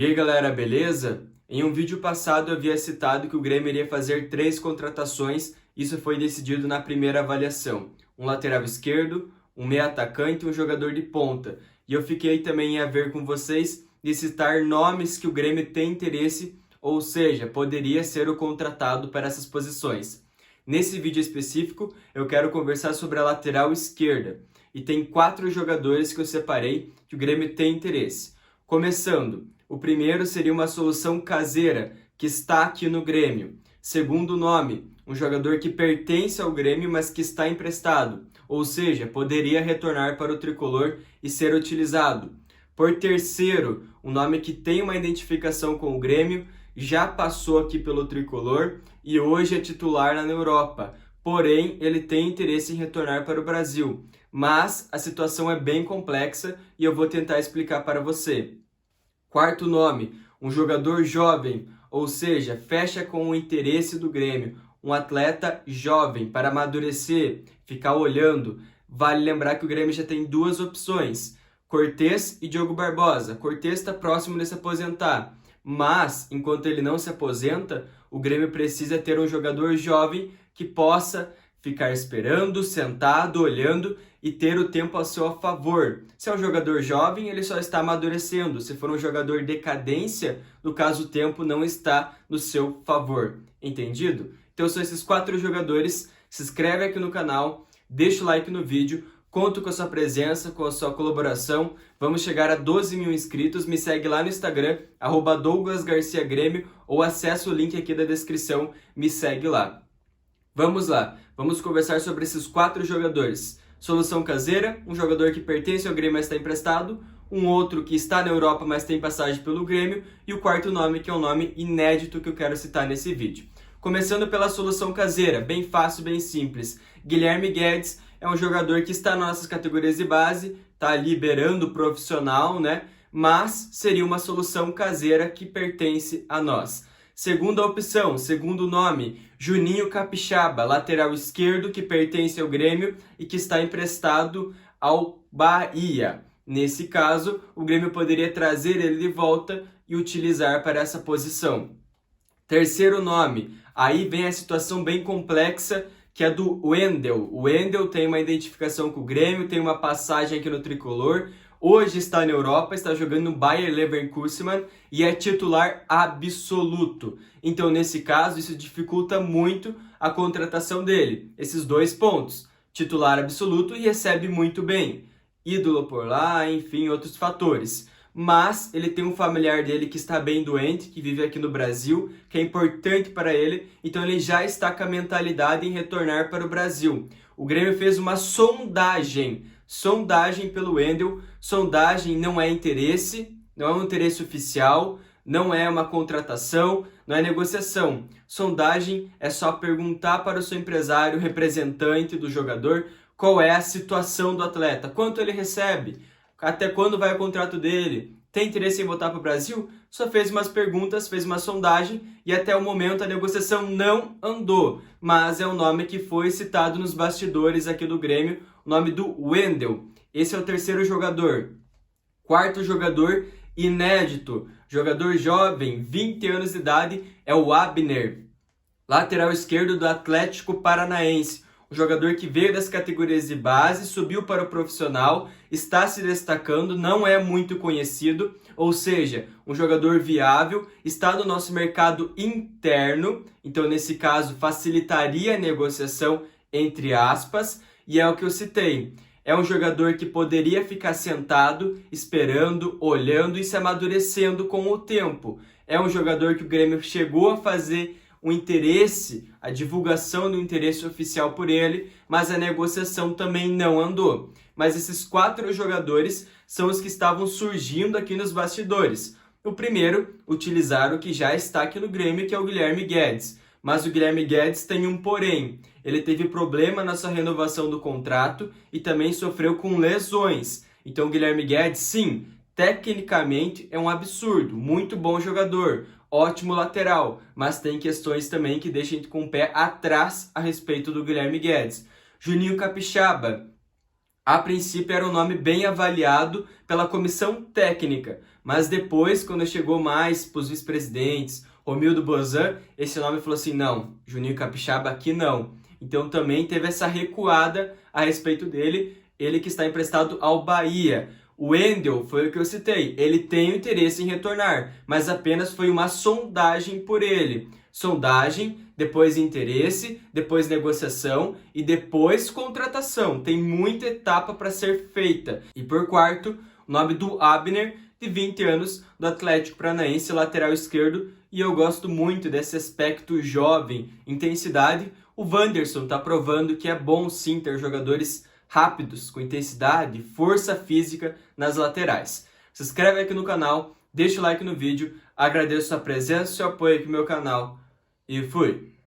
E aí galera, beleza? Em um vídeo passado eu havia citado que o Grêmio iria fazer 3 contratações, isso foi decidido na primeira avaliação. Um lateral esquerdo, um meio atacante e um jogador de ponta. E eu fiquei também a ver com vocês de citar nomes que o Grêmio tem interesse, ou seja, poderia ser o contratado para essas posições. Nesse vídeo específico eu quero conversar sobre a lateral esquerda. E tem 4 jogadores que eu separei que o Grêmio tem interesse. Começando, o primeiro seria uma solução caseira, que está aqui no Grêmio. Segundo nome, um jogador que pertence ao Grêmio, mas que está emprestado, ou seja, poderia retornar para o tricolor e ser utilizado. Por terceiro, um nome que tem uma identificação com o Grêmio, já passou aqui pelo tricolor e hoje é titular na Europa. Porém, ele tem interesse em retornar para o Brasil. Mas a situação é bem complexa e eu vou tentar explicar para você. Quarto nome, um jogador jovem, ou seja, fecha com o interesse do Grêmio. Um atleta jovem para amadurecer, ficar olhando. Vale lembrar que o Grêmio já tem 2 opções, Cortez e Diogo Barbosa. Cortez está próximo de se aposentar, mas enquanto ele não se aposenta, o Grêmio precisa ter um jogador jovem que possa ficar esperando, sentado, olhando e ter o tempo a seu favor. Se é um jogador jovem, ele só está amadurecendo. Se for um jogador decadência, no caso o tempo não está no seu favor. Entendido? Então são esses 4 jogadores. Se inscreve aqui no canal, deixa o like no vídeo, conto com a sua presença, com a sua colaboração. Vamos chegar a 12 mil inscritos. Me segue lá no Instagram, @DouglasGarciaGrêmio, ou acessa o link aqui da descrição, me segue lá. Vamos lá, vamos conversar sobre esses 4 jogadores. Solução caseira, um jogador que pertence ao Grêmio, mas está emprestado. Um outro que está na Europa, mas tem passagem pelo Grêmio. E o quarto nome, que é um nome inédito que eu quero citar nesse vídeo. Começando pela solução caseira, bem fácil, bem simples. Guilherme Guedes é um jogador que está nas nossas categorias de base, está liberando o profissional, né? Mas seria uma solução caseira que pertence a nós. Segunda opção, segundo nome, Juninho Capixaba, lateral esquerdo que pertence ao Grêmio e que está emprestado ao Bahia. Nesse caso, o Grêmio poderia trazer ele de volta e utilizar para essa posição. Terceiro nome, aí vem a situação bem complexa, que é do Wendel. O Wendel tem uma identificação com o Grêmio, tem uma passagem aqui no tricolor. Hoje está na Europa, está jogando no Bayer Leverkusen e é titular absoluto. Então, nesse caso, isso dificulta muito a contratação dele. Esses 2 pontos, titular absoluto e recebe muito bem. Ídolo por lá, enfim, outros fatores. Mas ele tem um familiar dele que está bem doente, que vive aqui no Brasil, que é importante para ele, então ele já está com a mentalidade em retornar para o Brasil. O Grêmio fez uma sondagem pelo Wendel. Sondagem não é interesse, não é um interesse oficial, não é uma contratação, não é negociação. Sondagem é só perguntar para o seu empresário, representante do jogador, qual é a situação do atleta, quanto ele recebe, até quando vai o contrato dele, tem interesse em voltar para o Brasil? Só fez umas perguntas, fez uma sondagem e até o momento a negociação não andou. Mas é um nome que foi citado nos bastidores aqui do Grêmio, o nome do Wendel. Esse é o terceiro jogador. Quarto jogador, inédito, jogador jovem, 20 anos de idade, é o Abner, lateral esquerdo do Atlético Paranaense. Um jogador que veio das categorias de base, subiu para o profissional, está se destacando, não é muito conhecido, ou seja, um jogador viável, está no nosso mercado interno, então nesse caso facilitaria a negociação, entre aspas, e é o que eu citei. É um jogador que poderia ficar sentado, esperando, olhando e se amadurecendo com o tempo. É um jogador que o Grêmio chegou a fazer o interesse, a divulgação do interesse oficial por ele, mas a negociação também não andou. Mas esses 4 jogadores são os que estavam surgindo aqui nos bastidores. O primeiro, utilizar o que já está aqui no Grêmio, que é o Guilherme Guedes. Mas o Guilherme Guedes tem um porém. Ele teve problema na sua renovação do contrato e também sofreu com lesões. Então o Guilherme Guedes, sim, tecnicamente é um absurdo, muito bom jogador, ótimo lateral, mas tem questões também que deixam a gente com o pé atrás a respeito do Guilherme Guedes. Juninho Capixaba, A princípio era um nome bem avaliado pela comissão técnica, mas depois, quando chegou mais para os vice-presidentes, Romildo Bozan, esse nome falou assim, não, Juninho Capixaba aqui não. Então também teve essa recuada a respeito dele, ele que está emprestado ao Bahia. O Wendel foi o que eu citei, ele tem o interesse em retornar, mas apenas foi uma sondagem por ele. Sondagem, depois interesse, depois negociação e depois contratação. Tem muita etapa para ser feita. E por quarto, o nome do Abner, de 20 anos, do Atlético Paranaense, lateral esquerdo. E eu gosto muito desse aspecto jovem, intensidade. O Wanderson está provando que é bom sim ter jogadores rápidos, com intensidade, força física nas laterais. Se inscreve aqui no canal, deixa o like no vídeo, agradeço a presença e o apoio aqui no meu canal e fui!